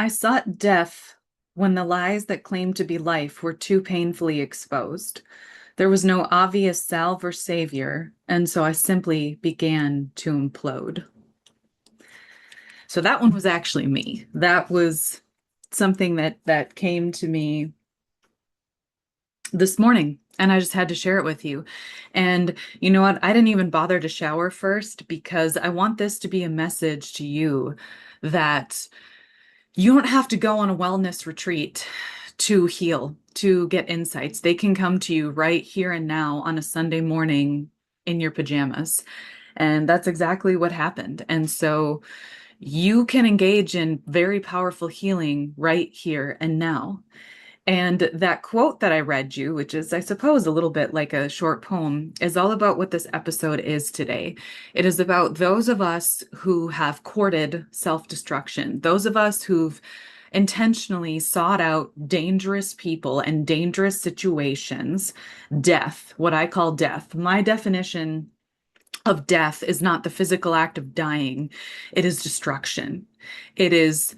I sought death when the lies that claimed to be life were too painfully exposed. There was no obvious salve or savior, and so I simply began to implode. So that one was actually me. That was something that came to me this morning, and I just had to share it with you. And you know what? I didn't even bother to shower first because I want this to be a message to you that you don't have to go on a wellness retreat to heal, to get insights. They can come to you right here and now on a Sunday morning in your pajamas. And that's exactly what happened. And so you can engage in very powerful healing right here and now. And that quote that I read you, which is, I suppose, a little bit like a short poem, is all about what this episode is today. It is about those of us who have courted self-destruction, those of us who've intentionally sought out dangerous people and dangerous situations, death, what I call death. My definition of death is not the physical act of dying, it is destruction. It is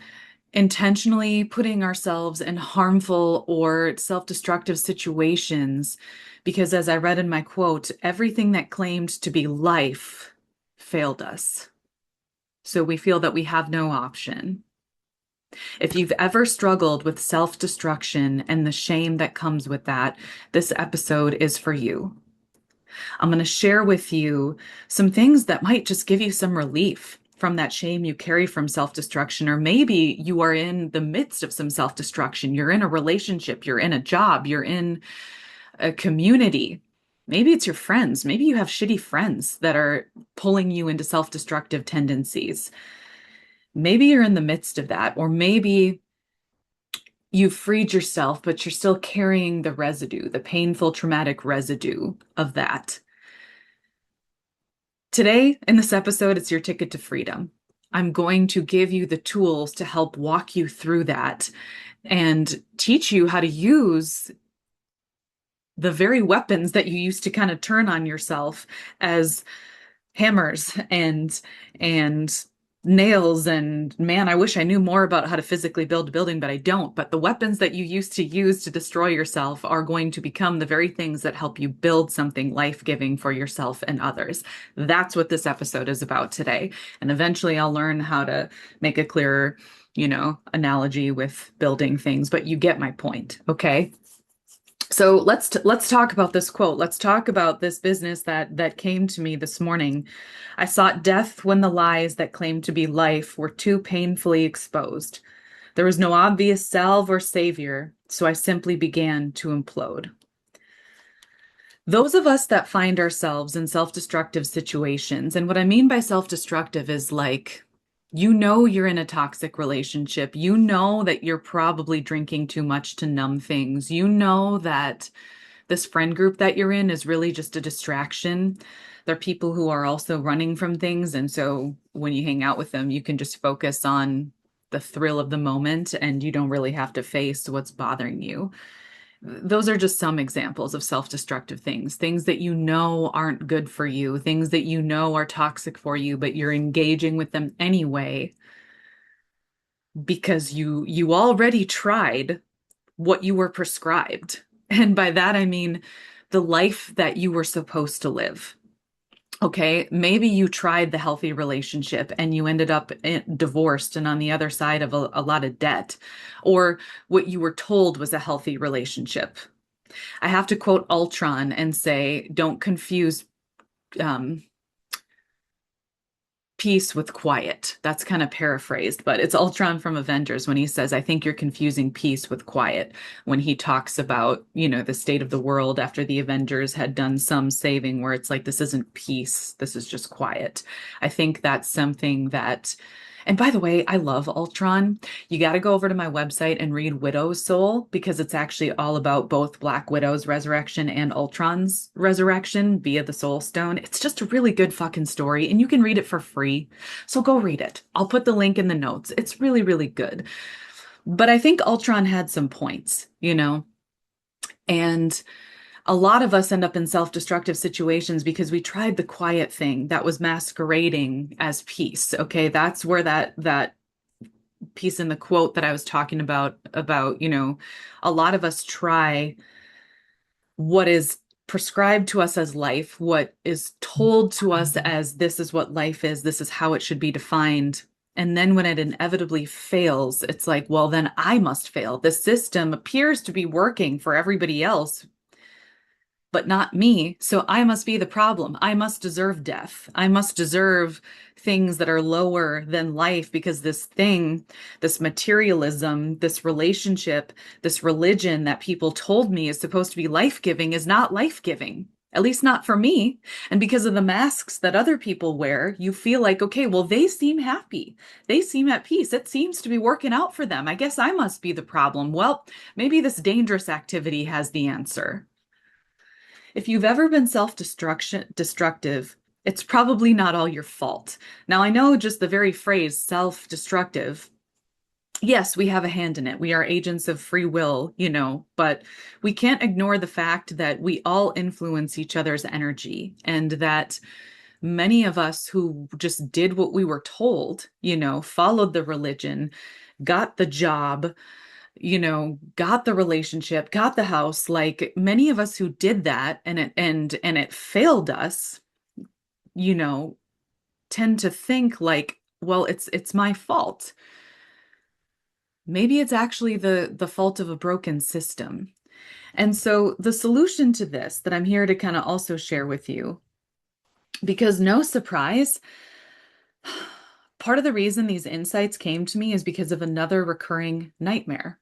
intentionally putting ourselves in harmful or self-destructive situations because, as I read in my quote, everything that claimed to be life failed us. So we feel that we have no option. If you've ever struggled with self-destruction and the shame that comes with that, this episode is for you. I'm going to share with you some things that might just give you some relief from that shame you carry from self-destruction. Or maybe you are in the midst of some self-destruction. You're in a relationship, you're in a job, you're in a community. Maybe it's your friends. Maybe you have shitty friends that are pulling you into self-destructive tendencies. Maybe you're in the midst of that, or maybe you've freed yourself, but you're still carrying the residue, the painful, traumatic residue of that. Today, in this episode, it's your ticket to freedom. I'm going to give you the tools to help walk you through that and teach you how to use the very weapons that you used to kind of turn on yourself as hammers and nails. And man, I wish I knew more about how to physically build a building, but I don't. But the weapons that you used to use to destroy yourself are going to become the very things that help you build something life-giving for yourself and others. That's what this episode is about today. And eventually I'll learn how to make a clearer, analogy with building things, but you get my point, okay? So let's talk about this quote. Let's talk about this business that came to me this morning. I sought death when the lies that claimed to be life were too painfully exposed. There was no obvious salve or savior, so I simply began to implode. Those of us that find ourselves in self-destructive situations, and what I mean by self-destructive is like, you're in a toxic relationship. You know that you're probably drinking too much to numb things. You know that this friend group that you're in is really just a distraction. They're people who are also running from things. And so when you hang out with them, you can just focus on the thrill of the moment and you don't really have to face what's bothering you. Those are just some examples of self-destructive things, things that you know aren't good for you, things that you know are toxic for you, but you're engaging with them anyway because you already tried what you were prescribed. And by that, I mean the life that you were supposed to live. Okay, maybe you tried the healthy relationship and you ended up divorced and on the other side of a lot of debt, or what you were told was a healthy relationship. I have to quote Ultron and say, don't confuse um, peace with quiet. That's kind of paraphrased, but it's Ultron from Avengers when he says, I think you're confusing peace with quiet, when he talks about, the state of the world after the Avengers had done some saving, where it's like, this isn't peace, this is just quiet. I think that's something that, and by the way, I love Ultron. You got to go over to my website and read Widow's Soul, because it's actually all about both Black Widow's resurrection and Ultron's resurrection via the Soul Stone. It's just a really good fucking story, and you can read it for free. So go read it. I'll put the link in the notes. It's really, really good. But I think Ultron had some points, and a lot of us end up in self-destructive situations because we tried the quiet thing that was masquerading as peace. Okay, that's where that piece in the quote that I was talking about, a lot of us try what is prescribed to us as life, what is told to us as this is what life is, this is how it should be defined. And then when it inevitably fails, it's like, well, then I must fail. The system appears to be working for everybody else, but not me. So I must be the problem. I must deserve death. I must deserve things that are lower than life because this thing, this materialism, this relationship, this religion that people told me is supposed to be life-giving is not life-giving. At least not for me. And because of the masks that other people wear, you feel like, okay, well, they seem happy. They seem at peace. It seems to be working out for them. I guess I must be the problem. Well, maybe this dangerous activity has the answer. If you've ever been destructive, it's probably not all your fault. Now, I know just the very phrase self-destructive. Yes, we have a hand in it. We are agents of free will, but we can't ignore the fact that we all influence each other's energy and that many of us who just did what we were told, followed the religion, got the job, got the relationship, got the house, like many of us who did that and it failed us, you know, tend to think like, well, it's my fault. Maybe it's actually the fault of a broken system. And so the solution to this that I'm here to kind of also share with you, because no surprise, part of the reason these insights came to me is because of another recurring nightmare.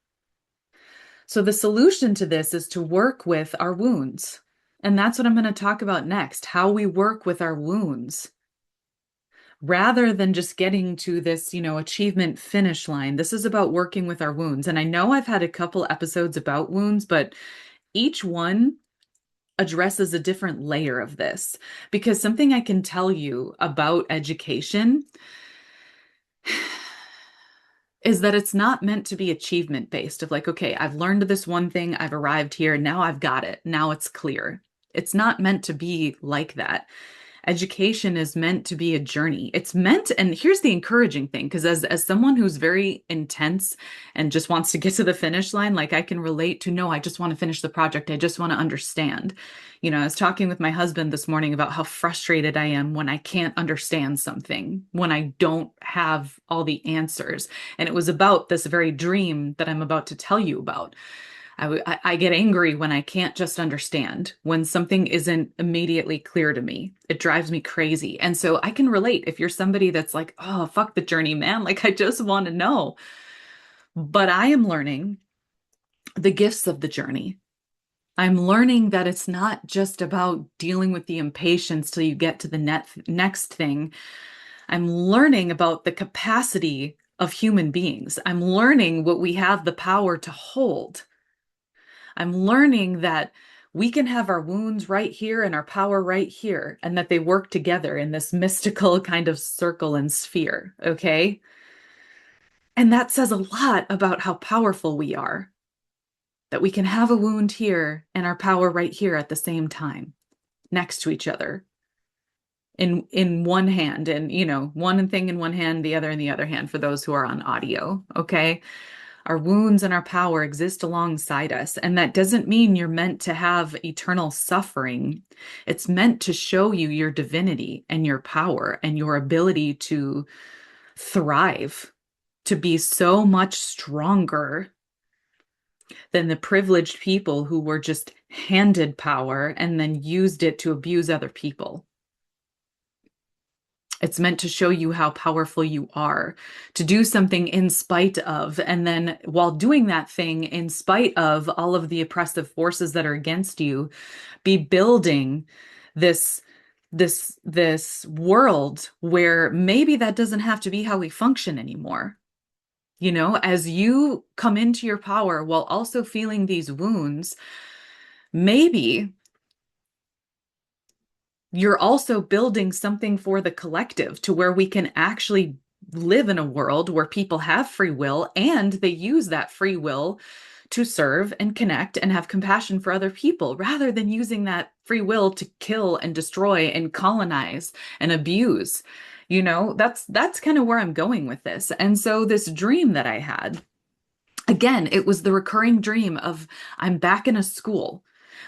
So the solution to this is to work with our wounds. And that's what I'm going to talk about next, how we work with our wounds. Rather than just getting to this, achievement finish line, this is about working with our wounds. And I know I've had a couple episodes about wounds, but each one addresses a different layer of this. Because something I can tell you about education is that it's not meant to be achievement based of like, okay, I've learned this one thing, I've arrived here, now I've got it, now it's clear. It's not meant to be like that. Education is meant to be a journey. It's meant, and here's the encouraging thing, because as someone who's very intense and just wants to get to the finish line, like I can relate to, no, I just want to finish the project. I just want to understand. I was talking with my husband this morning about how frustrated I am when I can't understand something, when I don't have all the answers. And it was about this very dream that I'm about to tell you about. I get angry when I can't just understand, when something isn't immediately clear to me. It drives me crazy. And so I can relate if you're somebody that's like, oh, fuck the journey, man. Like, I just want to know. But I am learning the gifts of the journey. I'm learning that it's not just about dealing with the impatience till you get to the next thing. I'm learning about the capacity of human beings. I'm learning what we have the power to hold. I'm learning that we can have our wounds right here and our power right here, and that they work together in this mystical kind of circle and sphere, okay? And that says a lot about how powerful we are, that we can have a wound here and our power right here at the same time, next to each other, in one hand, and one thing in one hand, the other in the other hand for those who are on audio, okay? Our wounds and our power exist alongside us. And that doesn't mean you're meant to have eternal suffering. It's meant to show you your divinity and your power and your ability to thrive, to be so much stronger than the privileged people who were just handed power and then used it to abuse other people. It's meant to show you how powerful you are, to do something in spite of, and then while doing that thing in spite of all of the oppressive forces that are against you, be building this world where maybe that doesn't have to be how we function anymore. As you come into your power while also feeling these wounds, maybe you're also building something for the collective to where we can actually live in a world where people have free will and they use that free will to serve and connect and have compassion for other people rather than using that free will to kill and destroy and colonize and abuse. That's kind of where I'm going with this. And so this dream that I had, again, it was the recurring dream of I'm back in a school.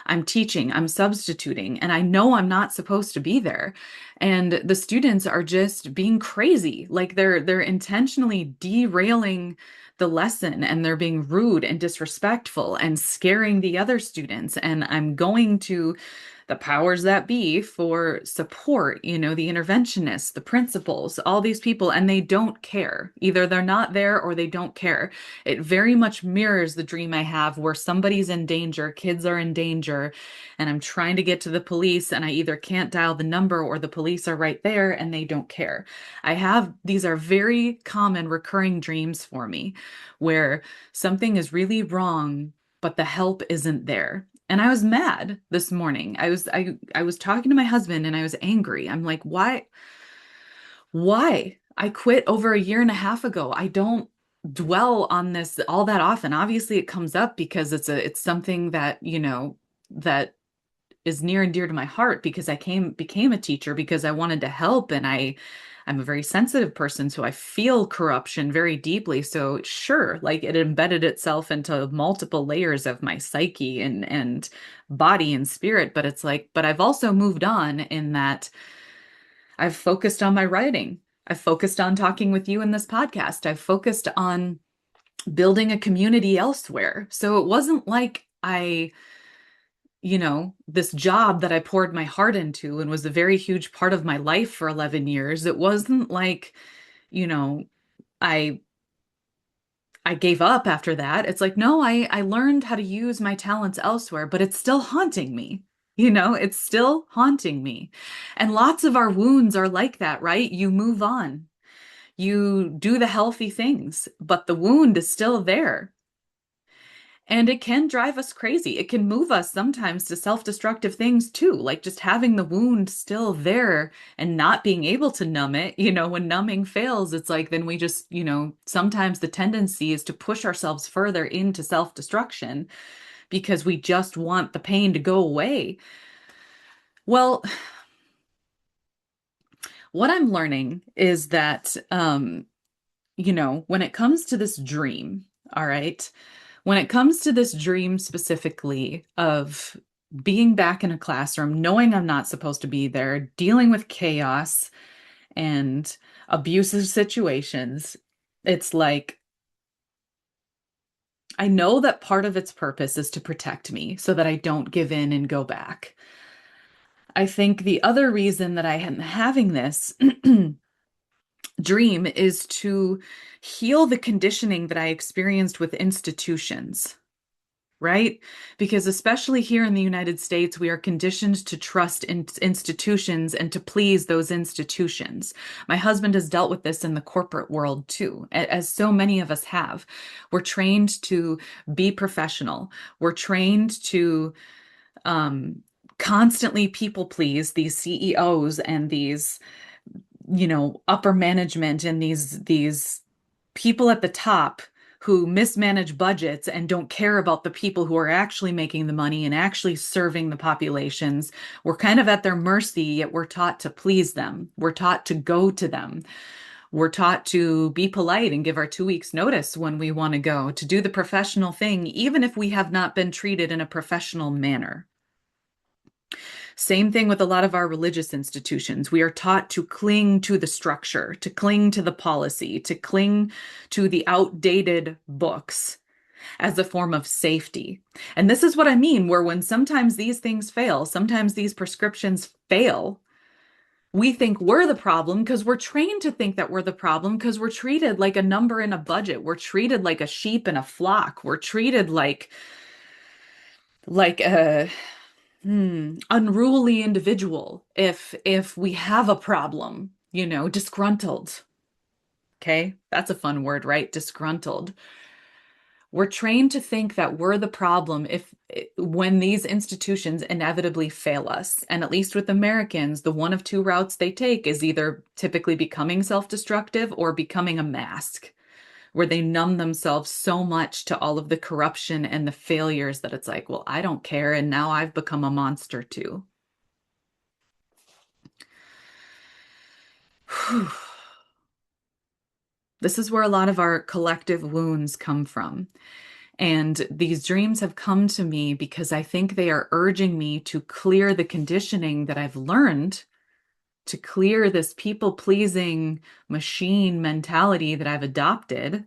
I'm teaching, I'm substituting, and I know I'm not supposed to be there. And the students are just being crazy. Like they're intentionally derailing the lesson and they're being rude and disrespectful and scaring the other students. And I'm going to the powers that be for support, the interventionists, the principals, all these people, and they don't care. Either they're not there or they don't care. It very much mirrors the dream I have where somebody's in danger, kids are in danger, and I'm trying to get to the police, and I either can't dial the number or the police are right there and they don't care. These are very common recurring dreams for me where something is really wrong, but the help isn't there. And I was mad this morning. I was talking to my husband and I was angry. I'm like, why? Why? I quit over a year and a half ago. I don't dwell on this all that often. Obviously, it comes up because it's something that, that is near and dear to my heart because became a teacher because I wanted to help and I'm a very sensitive person, so I feel corruption very deeply. So sure, like it embedded itself into multiple layers of my psyche and body and spirit, but it's like, but I've also moved on in that I've focused on my writing. I've focused on talking with you in this podcast. I've focused on building a community elsewhere. So it wasn't like this job that I poured my heart into and was a very huge part of my life for 11 years. It wasn't like, you know, I I gave up after that. It's like, no, I learned how to use my talents elsewhere, but it's still haunting me. It's still haunting me. And lots of our wounds are like that, right? You move on. You do the healthy things, but the wound is still there. And it can drive us crazy. It can move us sometimes to self-destructive things too, like just having the wound still there and not being able to numb it. When numbing fails, it's like then we just, sometimes the tendency is to push ourselves further into self-destruction because we just want the pain to go away. Well, what I'm learning is that, when it comes to this dream, all right, when it comes to this dream specifically of being back in a classroom, knowing I'm not supposed to be there, dealing with chaos and abusive situations, it's like I know that part of its purpose is to protect me so that I don't give in and go back. I think the other reason that I am having this dream is to heal the conditioning that I experienced with institutions, right? Because especially here in the United States, we are conditioned to trust in institutions and to please those institutions. My husband has dealt with this in the corporate world too, as so many of us have. We're trained to be professional. We're trained to constantly people please these CEOs and these upper management and these people at the top who mismanage budgets and don't care about the people who are actually making the money and actually serving the populations. We're kind of at their mercy, yet we're taught to please them. We're taught to go to them. We're taught to be polite and give our 2 weeks notice when we want to go, to do the professional thing, even if we have not been treated in a professional manner. Same thing with a lot of our religious institutions. We are taught to cling to the structure, to cling to the policy, to cling to the outdated books as a form of safety. And this is what I mean, where when sometimes these things fail, sometimes these prescriptions fail, we think we're the problem because we're trained to think that we're the problem because we're treated like a number in a budget. We're treated like a sheep in a flock. We're treated like a unruly individual if we have a problem, disgruntled. Okay, that's a fun word, right? Disgruntled. We're trained to think that we're the problem if when these institutions inevitably fail us. And at least with Americans, the one of two routes they take is either typically becoming self-destructive or becoming a mask, where they numb themselves so much to all of the corruption and the failures that it's like, well, I don't care. And now I've become a monster too. This is where a lot of our collective wounds come from. And these dreams have come to me because I think they are urging me to clear the conditioning that I've learned, to clear this people pleasing machine mentality that I've adopted,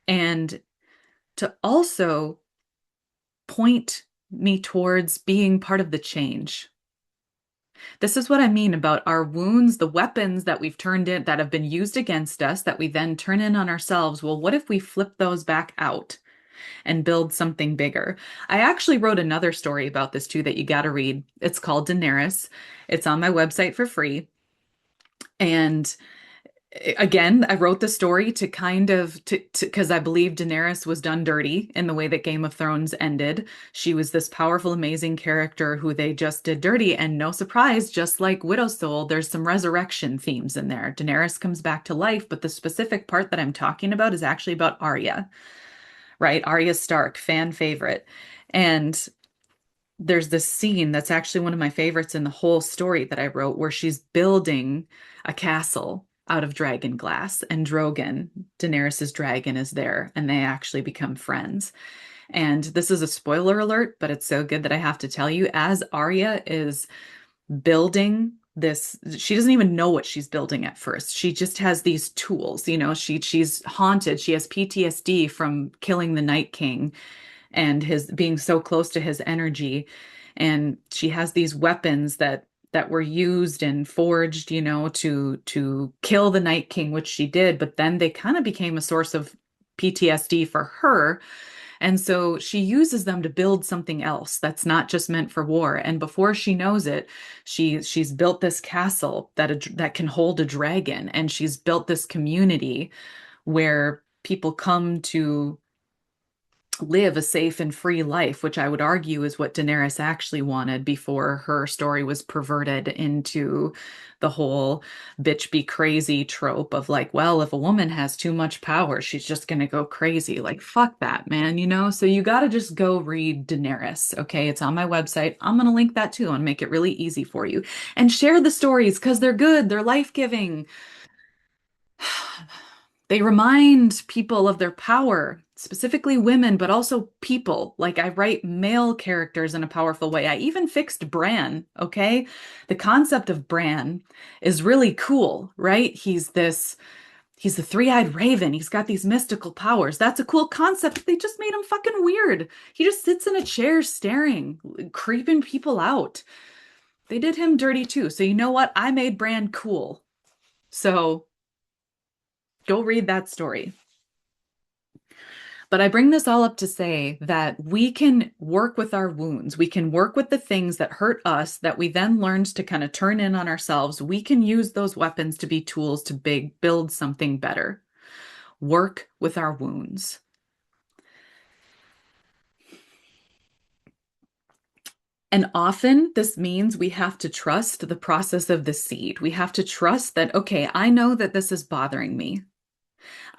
and to also point me towards being part of the change. This is what I mean about our wounds, the weapons that we've turned in that have been used against us that we then turn in on ourselves. Well, what if we flip those back out and build something bigger? I actually wrote another story about this too that you got to read. It's called Daenerys. It's on my website for free. And again, I wrote the story to kind of to because I believe Daenerys was done dirty in the way that Game of Thrones ended. She was this powerful, amazing character who they just did dirty, and no surprise, just like Widow's Soul, there's some resurrection themes in there. Daenerys comes back to life, but the specific part that I'm talking about is actually about Arya, right? Arya Stark, fan favorite. And there's this scene that's actually one of my favorites in the whole story that I wrote where she's building a castle out of dragon glass, and Drogon, Daenerys's dragon, is there and they actually become friends. And this is a spoiler alert, but it's so good that I have to tell you, as Arya is building this, she doesn't even know what she's building at first. She just has these tools, she's haunted. She has PTSD from killing the Night King and his being so close to his energy. And she has these weapons that were used and forged, to kill the Night King, which she did, but then they kind of became a source of PTSD for her. And so she uses them to build something else that's not just meant for war. And before she knows it, she's built this castle that can hold a dragon, and she's built this community where people come to live a safe and free life, which I would argue is what Daenerys actually wanted before her story was perverted into the whole bitch be crazy trope of like, well, if a woman has too much power, she's just going to go crazy. Like, fuck that, man, So you got to just go read Daenerys. Okay. It's on my website. I'm going to link that too and make it really easy for you, and share the stories because they're good. They're life-giving. They remind people of their power, specifically women, but also people. Like I write male characters in a powerful way. I even fixed Bran, okay? The concept of Bran is really cool, right? He's the three-eyed raven. He's got these mystical powers. That's a cool concept. They just made him fucking weird. He just sits in a chair staring, creeping people out. They did him dirty too. So you know what? I made Bran cool. So go read that story. But I bring this all up to say that we can work with our wounds. We can work with the things that hurt us that we then learned to kind of turn in on ourselves. We can use those weapons to be tools to build something better. Work with our wounds. And often this means we have to trust the process of the seed. We have to trust that, okay, I know that this is bothering me.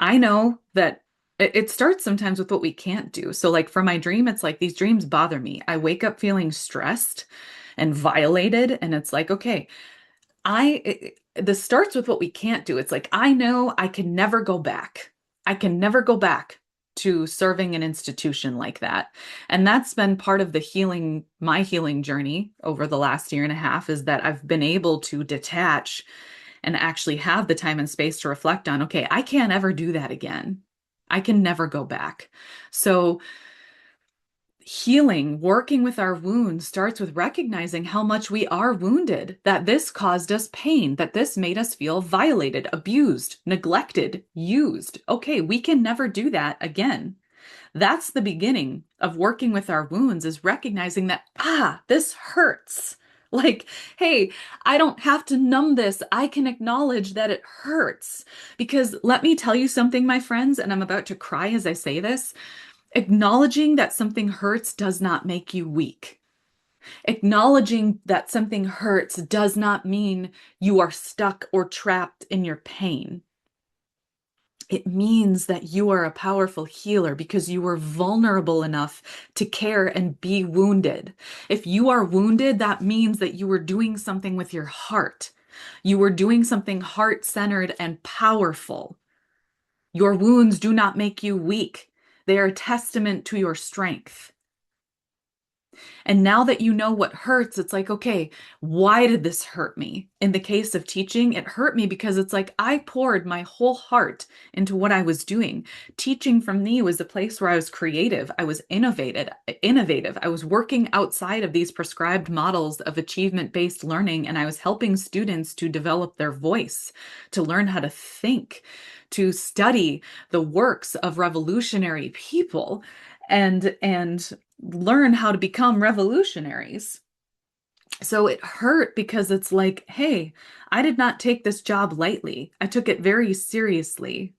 I know that it starts sometimes with what we can't do. So, like for my dream, it's like these dreams bother me. I wake up feeling stressed and violated, and it's like, okay, this starts with what we can't do. It's like, I know I can never go back. I can never go back to serving an institution like that. And that's been part of my healing journey over the last year and a half, is that I've been able to detach and actually have the time and space to reflect on, okay, I can't ever do that again. I can never go back. So healing, working with our wounds starts with recognizing how much we are wounded, that this caused us pain, that this made us feel violated, abused, neglected, used. Okay, we can never do that again. That's the beginning of working with our wounds, is recognizing that, this hurts. Like, hey, I don't have to numb this. I can acknowledge that it hurts. Because let me tell you something, my friends, and I'm about to cry as I say this. Acknowledging that something hurts does not make you weak. Acknowledging that something hurts does not mean you are stuck or trapped in your pain. It means that you are a powerful healer because you were vulnerable enough to care and be wounded. If you are wounded, that means that you were doing something with your heart. You were doing something heart-centered and powerful. Your wounds do not make you weak. They are a testament to your strength. And now that you know what hurts, it's like, okay, why did this hurt me? In the case of teaching, it hurt me because it's like I poured my whole heart into what I was doing. Teaching from me was a place where I was creative, I was innovative. I was working outside of these prescribed models of achievement-based learning, and I was helping students to develop their voice, to learn how to think, to study the works of revolutionary people and learn how to become revolutionaries. So it hurt because it's like, hey, I did not take this job lightly. I took it very seriously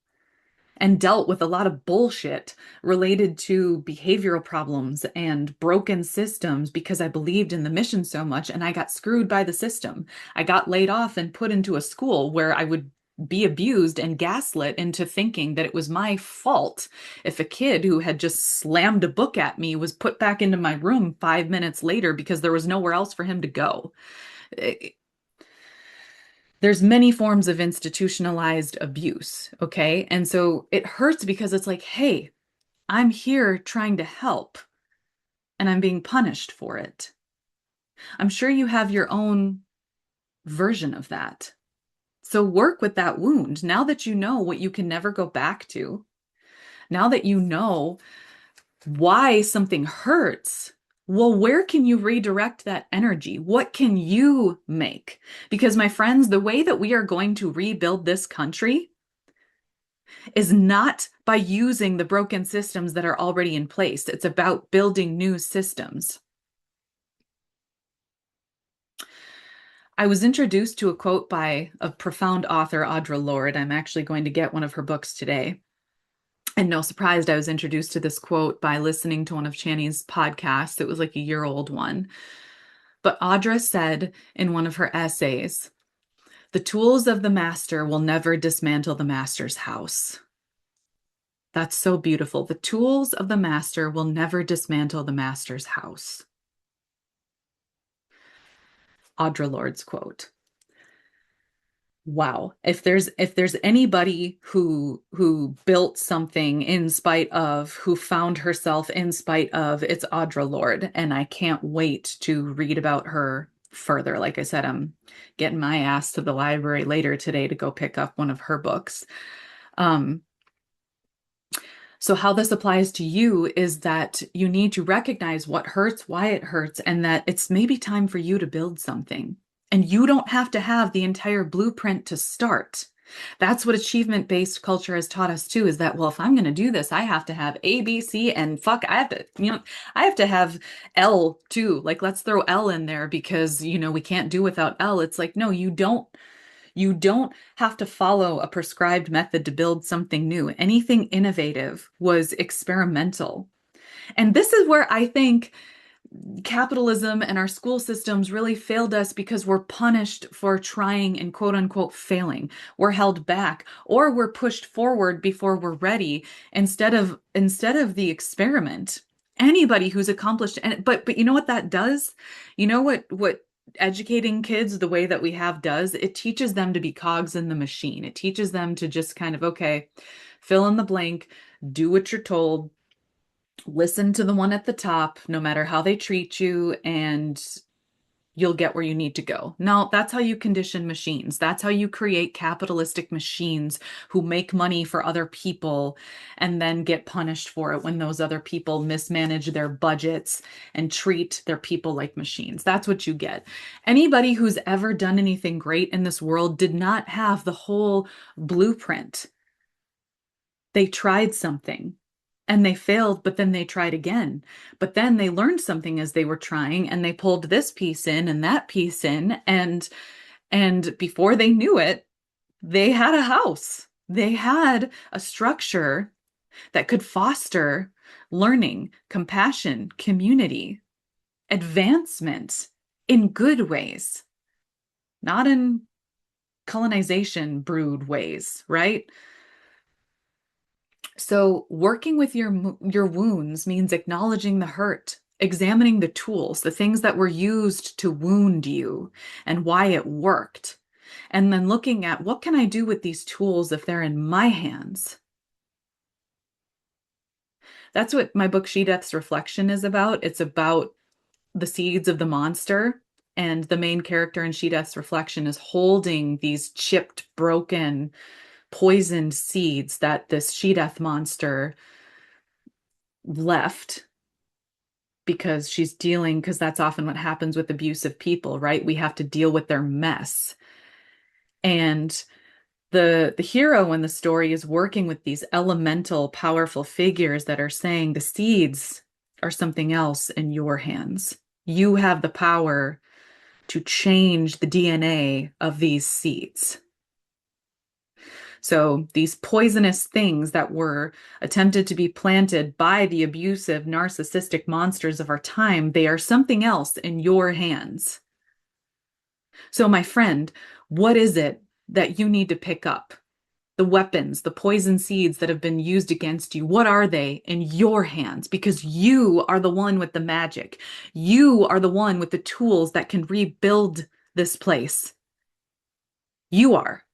and dealt with a lot of bullshit related to behavioral problems and broken systems because I believed in the mission so much, and I got screwed by the system. I got laid off and put into a school where I would be abused and gaslit into thinking that it was my fault if a kid who had just slammed a book at me was put back into my room 5 minutes later because there was nowhere else for him to go. There's many forms of institutionalized abuse, okay? And so it hurts because it's like, hey, I'm here trying to help and I'm being punished for it. I'm sure you have your own version of that. So work with that wound. Now that you know what you can never go back to, now that you know why something hurts, well, where can you redirect that energy? What can you make? Because, my friends, the way that we are going to rebuild this country is not by using the broken systems that are already in place. It's about building new systems. I was introduced to a quote by a profound author, Audre Lorde. I'm actually going to get one of her books today. And no surprise, I was introduced to this quote by listening to one of Channy's podcasts. It was like a year-old one. But Audre said in one of her essays, "The tools of the master will never dismantle the master's house." That's so beautiful. The tools of the master will never dismantle the master's house. Audre Lorde's quote. Wow. If there's anybody who built something in spite of, who found herself in spite of, it's Audre Lorde, and I can't wait to read about her further. Like I said, I'm getting my ass to the library later today to go pick up one of her books. So how this applies to you is that you need to recognize what hurts, why it hurts, and that it's maybe time for you to build something. And you don't have to have the entire blueprint to start. That's what achievement-based culture has taught us too, is that, well, if I'm going to do this, I have to have A, B, C, and fuck, I have to have L too. Like, let's throw L in there because, we can't do without L. It's like, no, you don't. You don't have to follow a prescribed method to build something new. Anything innovative was experimental. And this is where I think capitalism and our school systems really failed us, because we're punished for trying and quote unquote failing. We're held back, or we're pushed forward before we're ready instead of the experiment. Anybody who's accomplished, and but you know what that does? You know what educating kids the way that we have does? It teaches them to be cogs in the machine. It teaches them to just kind of, okay, fill in the blank, do what you're told, listen to the one at the top, no matter how they treat you, and you'll get where you need to go. No, that's how you condition machines. That's how you create capitalistic machines who make money for other people and then get punished for it when those other people mismanage their budgets and treat their people like machines. That's what you get. Anybody who's ever done anything great in this world did not have the whole blueprint. They tried something and they failed, but then they tried again. But then they learned something as they were trying, and they pulled this piece in and that piece in, and before they knew it, they had a house. They had a structure that could foster learning, compassion, community, advancement in good ways, not in colonization brood ways, right? So working with your wounds means acknowledging the hurt, examining the tools, the things that were used to wound you and why it worked. And then looking at what can I do with these tools if they're in my hands? That's what my book She Death's Reflection is about. It's about the seeds of the monster. And the main character in She Death's Reflection is holding these chipped, broken, poisoned seeds that this She Death monster left because she's dealing, because that's often what happens with abusive people, right? We have to deal with their mess. And the hero in the story is working with these elemental, powerful figures that are saying the seeds are something else in your hands. You have the power to change the DNA of these seeds. So these poisonous things that were attempted to be planted by the abusive, narcissistic monsters of our time, they are something else in your hands. So, my friend, what is it that you need to pick up? The weapons, the poison seeds that have been used against you, what are they in your hands? Because you are the one with the magic. You are the one with the tools that can rebuild this place. You are.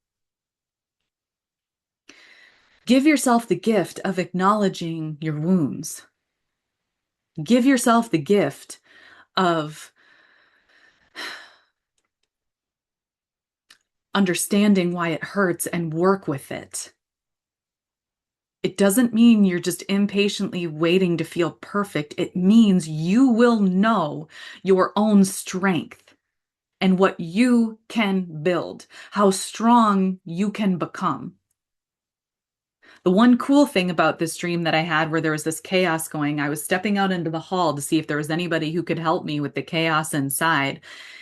Give yourself the gift of acknowledging your wounds. Give yourself the gift of understanding why it hurts and work with it. It doesn't mean you're just impatiently waiting to feel perfect. It means you will know your own strength and what you can build, how strong you can become. The one cool thing about this dream that I had where there was this chaos going, I was stepping out into the hall to see if there was anybody who could help me with the chaos inside.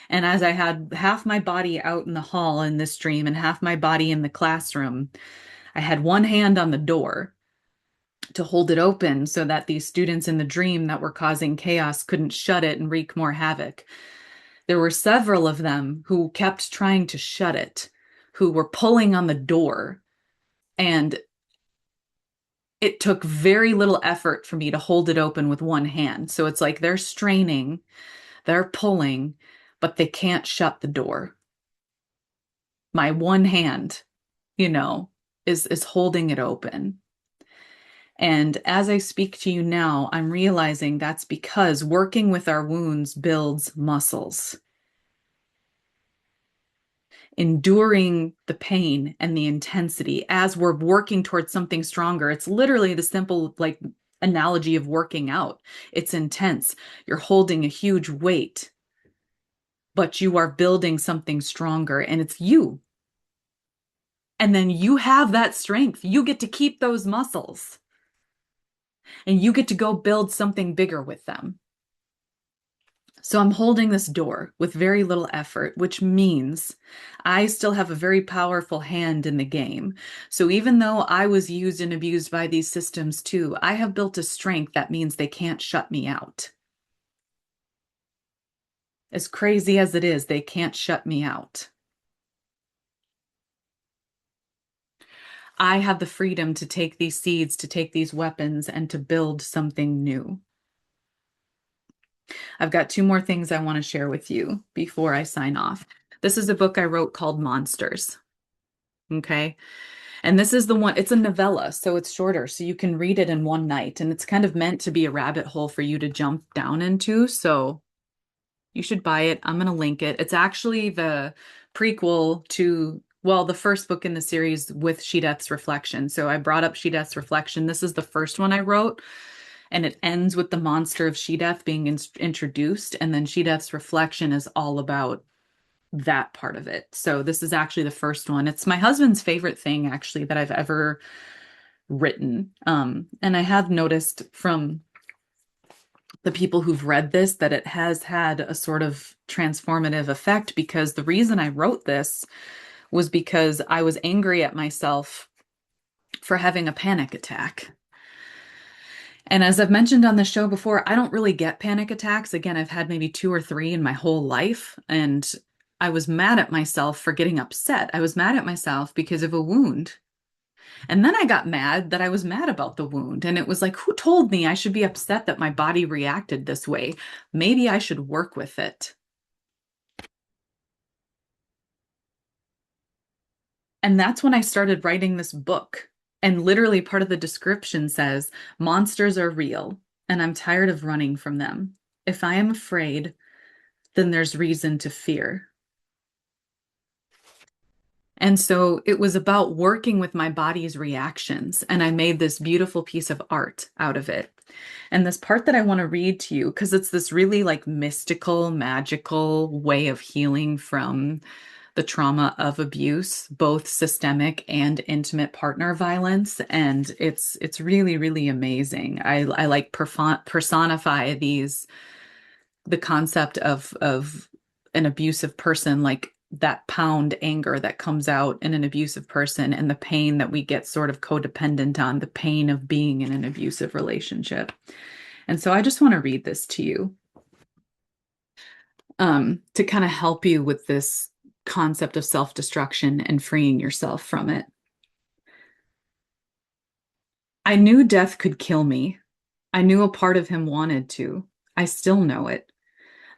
And as I had half my body out in the hall in this dream and half my body in the classroom, I had one hand on the door to hold it open so that these students in the dream that were causing chaos couldn't shut it and wreak more havoc. There were several of them who kept trying to shut it, who were pulling on the door. And it took very little effort for me to hold it open with one hand. So it's like they're straining, they're pulling, but they can't shut the door. My one hand, you know, is holding it open. And as I speak to you now, I'm realizing that's because working with our wounds builds muscles. Enduring the pain and the intensity as we're working towards something stronger. It's literally the simple, like, analogy of working out. It's intense. You're holding a huge weight, but you are building something stronger, and it's you. And then you have that strength. You get to keep those muscles, and you get to go build something bigger with them. So I'm holding this door with very little effort, which means I still have a very powerful hand in the game. So even though I was used and abused by these systems too, I have built a strength that means they can't shut me out. As crazy as it is, they can't shut me out. I have the freedom to take these seeds, to take these weapons, and to build something new. I've got two more things I want to share with you before I sign off. This is a book I wrote called Monsters. Okay. And this is the one, it's a novella, so it's shorter, so you can read it in one night. And it's kind of meant to be a rabbit hole for you to jump down into. So you should buy it. I'm going to link it. It's actually the prequel to, well, the first book in the series with She Death's Reflection. So I brought up She Death's Reflection. This is the first one I wrote. And it ends with the monster of She Death being introduced. And then She Death's Reflection is all about that part of it. So this is actually the first one. It's my husband's favorite thing, actually, that I've ever written. And I have noticed from the people who've read this that it has had a sort of transformative effect, because the reason I wrote this was because I was angry at myself for having a panic attack. And as I've mentioned on the show before, I don't really get panic attacks. Again, I've had maybe 2 or 3 in my whole life. And I was mad at myself for getting upset. I was mad at myself because of a wound. And then I got mad that I was mad about the wound. And it was like, who told me I should be upset that my body reacted this way? Maybe I should work with it. And that's when I started writing this book. And literally, part of the description says, monsters are real, and I'm tired of running from them. If I am afraid, then there's reason to fear. And so it was about working with my body's reactions. And I made this beautiful piece of art out of it. And this part that I want to read to you, because it's this really like mystical, magical way of healing from the trauma of abuse, both systemic and intimate partner violence. And it's really, really amazing. I like personify the concept of an abusive person, like that pound anger that comes out in an abusive person and the pain that we get sort of codependent on, the pain of being in an abusive relationship. And so I just want to read this to you, to kind of help you with this concept of self-destruction and freeing yourself from it. I knew death could kill me. I knew a part of him wanted to. I still know it.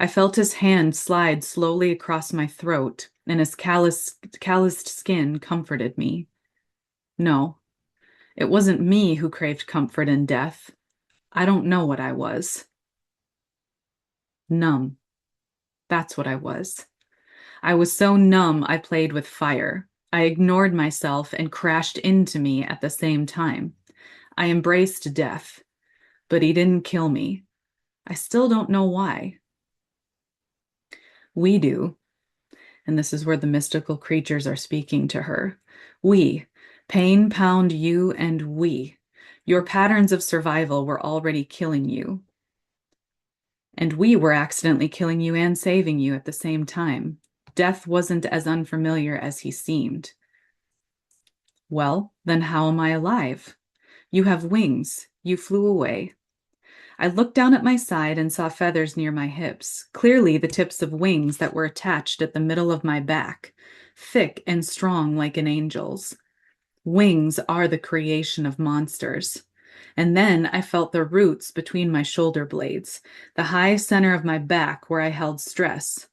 I felt his hand slide slowly across my throat, and his calloused skin comforted me. No, it wasn't me who craved comfort in death. I don't know what I was. Numb. That's what I was. I was so numb I played with fire. I ignored myself and crashed into me at the same time. I embraced death, but he didn't kill me. I still don't know why. We do. And this is where the mystical creatures are speaking to her. We, pain pound you and we. Your patterns of survival were already killing you. And we were accidentally killing you and saving you at the same time. Death wasn't as unfamiliar as he seemed. Well, then how am I alive? You have wings. You flew away. I looked down at my side and saw feathers near my hips, clearly the tips of wings that were attached at the middle of my back, thick and strong like an angel's. Wings are the creation of monsters. And then I felt the roots between my shoulder blades, the high center of my back where I held stress.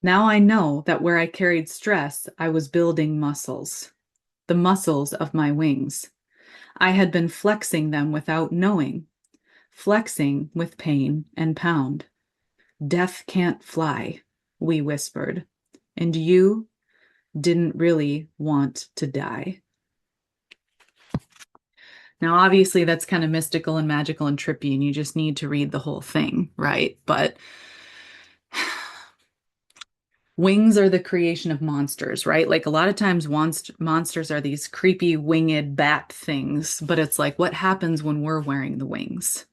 Now I know that where I carried stress, I was building muscles, the muscles of my wings. I had been flexing them without knowing, flexing with pain and pound. Death can't fly, we whispered, and you didn't really want to die. Now, obviously, that's kind of mystical and magical and trippy, and you just need to read the whole thing, right? But wings are the creation of monsters, right? Like a lot of times, monsters are these creepy winged bat things, but it's like, what happens when we're wearing the wings?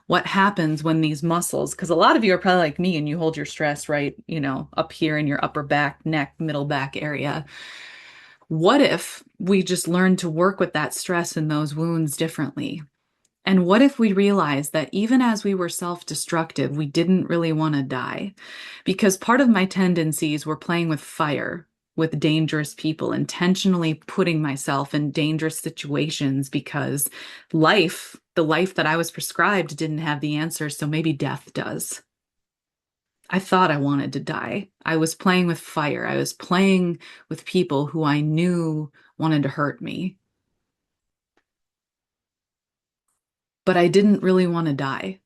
What happens when these muscles, because a lot of you are probably like me and you hold your stress right, up here in your upper back, neck, middle back area. What if we just learn to work with that stress and those wounds differently? And what if we realized that even as we were self-destructive, we didn't really want to die? Because part of my tendencies were playing with fire, with dangerous people, intentionally putting myself in dangerous situations because the life that I was prescribed, didn't have the answers, so maybe death does. I thought I wanted to die. I was playing with fire. I was playing with people who I knew wanted to hurt me. But I didn't really want to die.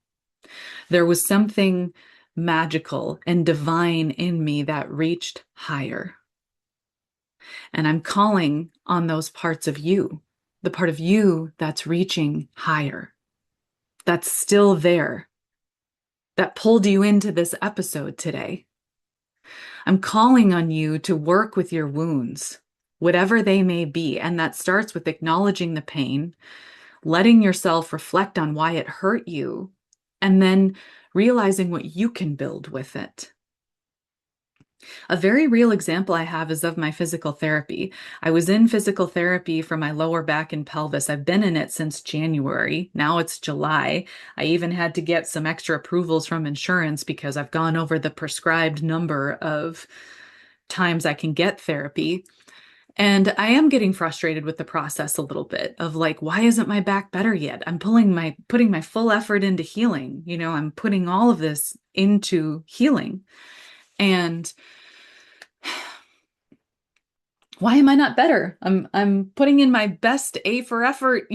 There was something magical and divine in me that reached higher. And I'm calling on those parts of you, the part of you that's reaching higher, that's still there, that pulled you into this episode today. I'm calling on you to work with your wounds, whatever they may be. And that starts with acknowledging the pain, letting yourself reflect on why it hurt you, and then realizing what you can build with it. A very real example I have is of my physical therapy. I was in physical therapy for my lower back and pelvis. I've been in it since January. Now it's July. I even had to get some extra approvals from insurance because I've gone over the prescribed number of times I can get therapy. And I am getting frustrated with the process a little bit of like, why isn't my back better yet? I'm putting my full effort into healing. I'm putting all of this into healing. And Why am I not better? I'm putting in my best A for effort,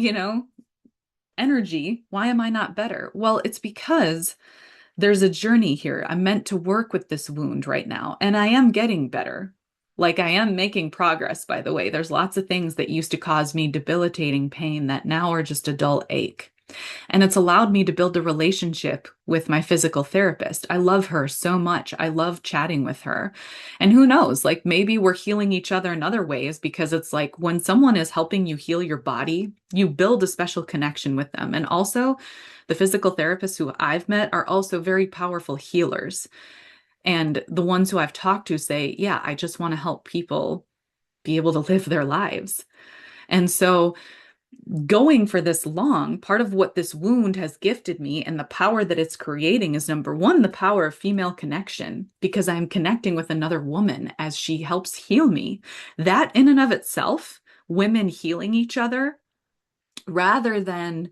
energy. Why am I not better? Well, it's because there's a journey here. I'm meant to work with this wound right now, and I am getting better. Like I am making progress, by the way. There's lots of things that used to cause me debilitating pain that now are just a dull ache. And it's allowed me to build a relationship with my physical therapist. I love her so much. I love chatting with her. And who knows, like maybe we're healing each other in other ways because it's like when someone is helping you heal your body, you build a special connection with them. And also, the physical therapists who I've met are also very powerful healers. And the ones who I've talked to say, yeah, I just want to help people be able to live their lives. And so, going for this long, part of what this wound has gifted me and the power that it's creating is number one, the power of female connection, because I'm connecting with another woman as she helps heal me. That in and of itself, women healing each other rather than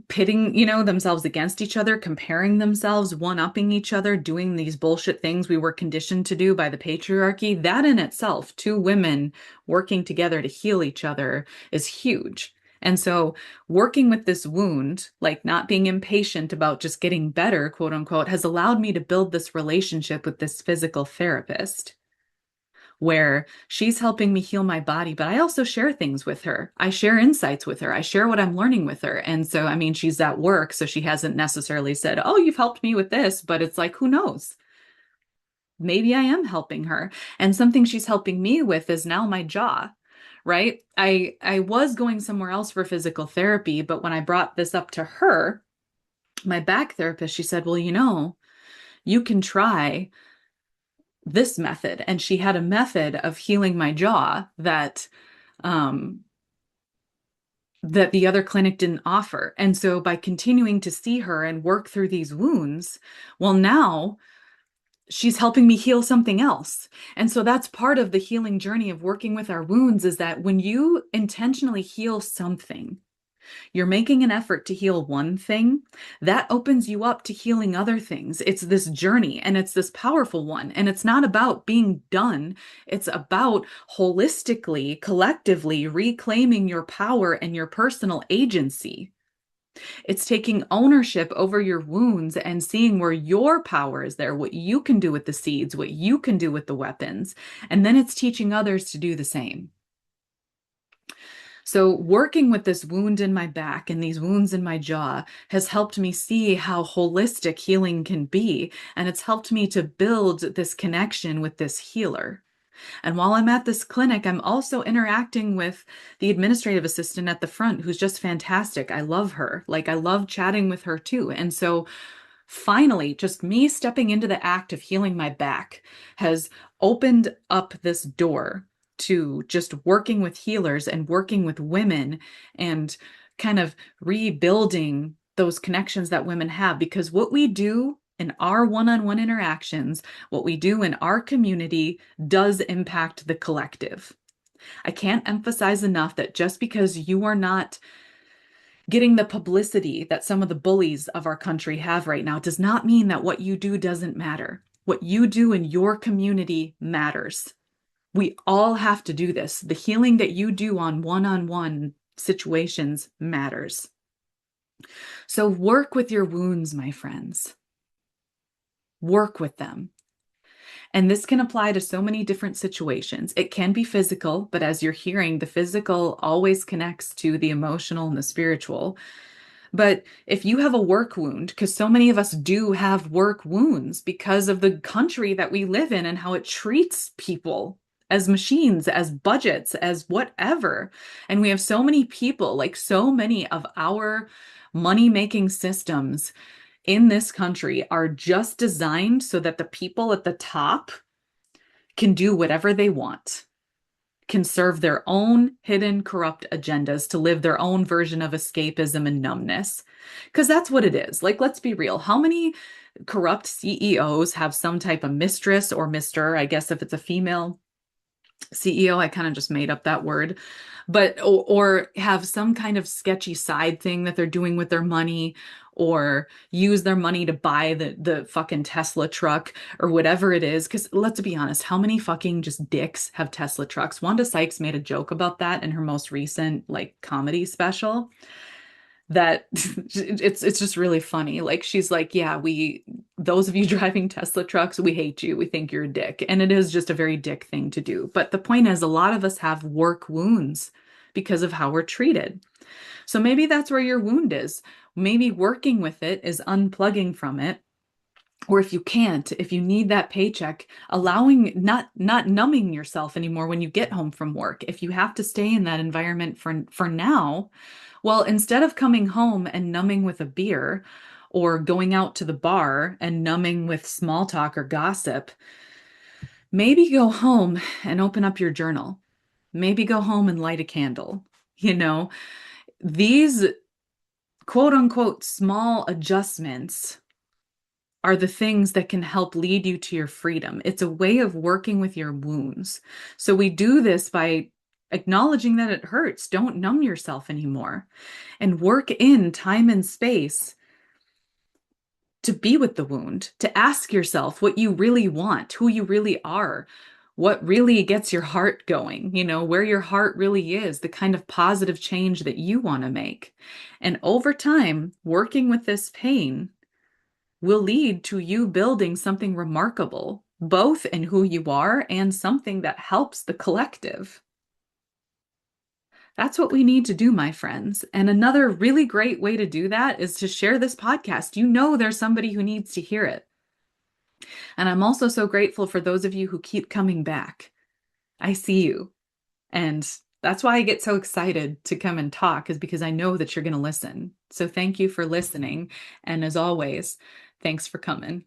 pitting, themselves against each other, comparing themselves, one-upping each other, doing these bullshit things we were conditioned to do by the patriarchy, that in itself, two women working together to heal each other is huge. And so working with this wound, like not being impatient about just getting better, quote unquote, has allowed me to build this relationship with this physical therapist where she's helping me heal my body, but I also share things with her. I share insights with her. I share what I'm learning with her. And so, I mean, she's at work, so she hasn't necessarily said, "Oh, you've helped me with this," but it's like, who knows? Maybe I am helping her. And something she's helping me with is now my jaw, right? I was going somewhere else for physical therapy, but when I brought this up to her, my back therapist, she said, "Well, you can try this method." And she had a method of healing my jaw um, that the other clinic didn't offer. And so by continuing to see her and work through these wounds, well, now she's helping me heal something else. And so that's part of the healing journey of working with our wounds is that when you intentionally heal something, you're making an effort to heal one thing, that opens you up to healing other things. It's this journey and it's this powerful one. And it's not about being done, it's about holistically, collectively reclaiming your power and your personal agency. It's taking ownership over your wounds and seeing where your power is there, what you can do with the seeds, what you can do with the weapons. And then it's teaching others to do the same. So, working with this wound in my back and these wounds in my jaw has helped me see how holistic healing can be. And it's helped me to build this connection with this healer. And while I'm at this clinic, I'm also interacting with the administrative assistant at the front, who's just fantastic. I love her. Like, I love chatting with her too. And so, finally, just me stepping into the act of healing my back has opened up this door to just working with healers and working with women and kind of rebuilding those connections that women have. Because what we do in our one-on-one interactions, what we do in our community does impact the collective. I can't emphasize enough that just because you are not getting the publicity that some of the bullies of our country have right now does not mean that what you do doesn't matter. What you do in your community matters. We all have to do this. The healing that you do on one-on-one situations matters. So work with your wounds, my friends. Work with them. And this can apply to so many different situations. It can be physical, but as you're hearing, the physical always connects to the emotional and the spiritual. But if you have a work wound, because so many of us do have work wounds because of the country that we live in and how it treats people as machines, as budgets, as whatever. And we have so many people, like so many of our money-making systems in this country are just designed so that the people at the top can do whatever they want, can serve their own hidden corrupt agendas to live their own version of escapism and numbness. Because that's what it is. Like, let's be real. How many corrupt CEOs have some type of mistress or mister, I guess if it's a female, CEO, I kind of just made up that word, but or have some kind of sketchy side thing that they're doing with their money, or use their money to buy the fucking Tesla truck or whatever it is. Because let's be honest, how many fucking just dicks have Tesla trucks? Wanda Sykes made a joke about that in her most recent like comedy special that it's just really funny. Like she's like, yeah, we those of you driving Tesla trucks, we hate you. We think you're a dick. And it is just a very dick thing to do. But the point is a lot of us have work wounds because of how we're treated. So maybe that's where your wound is. Maybe working with it is unplugging from it. Or if you can't, if you need that paycheck, allowing not numbing yourself anymore when you get home from work. If you have to stay in that environment for now, well, instead of coming home and numbing with a beer or going out to the bar and numbing with small talk or gossip, maybe go home and open up your journal. Maybe go home and light a candle. You know, these quote unquote small adjustments are the things that can help lead you to your freedom. It's a way of working with your wounds. So we do this by acknowledging that it hurts. Don't numb yourself anymore and work in time and space to be with the wound, to ask yourself what you really want, who you really are, what really gets your heart going, where your heart really is, the kind of positive change that you want to make. And over time, working with this pain will lead to you building something remarkable, both in who you are and something that helps the collective. That's what we need to do, my friends. And another really great way to do that is to share this podcast. You know, there's somebody who needs to hear it. And I'm also so grateful for those of you who keep coming back. I see you. And that's why I get so excited to come and talk, is because I know that you're going to listen. So thank you for listening. And as always, thanks for coming.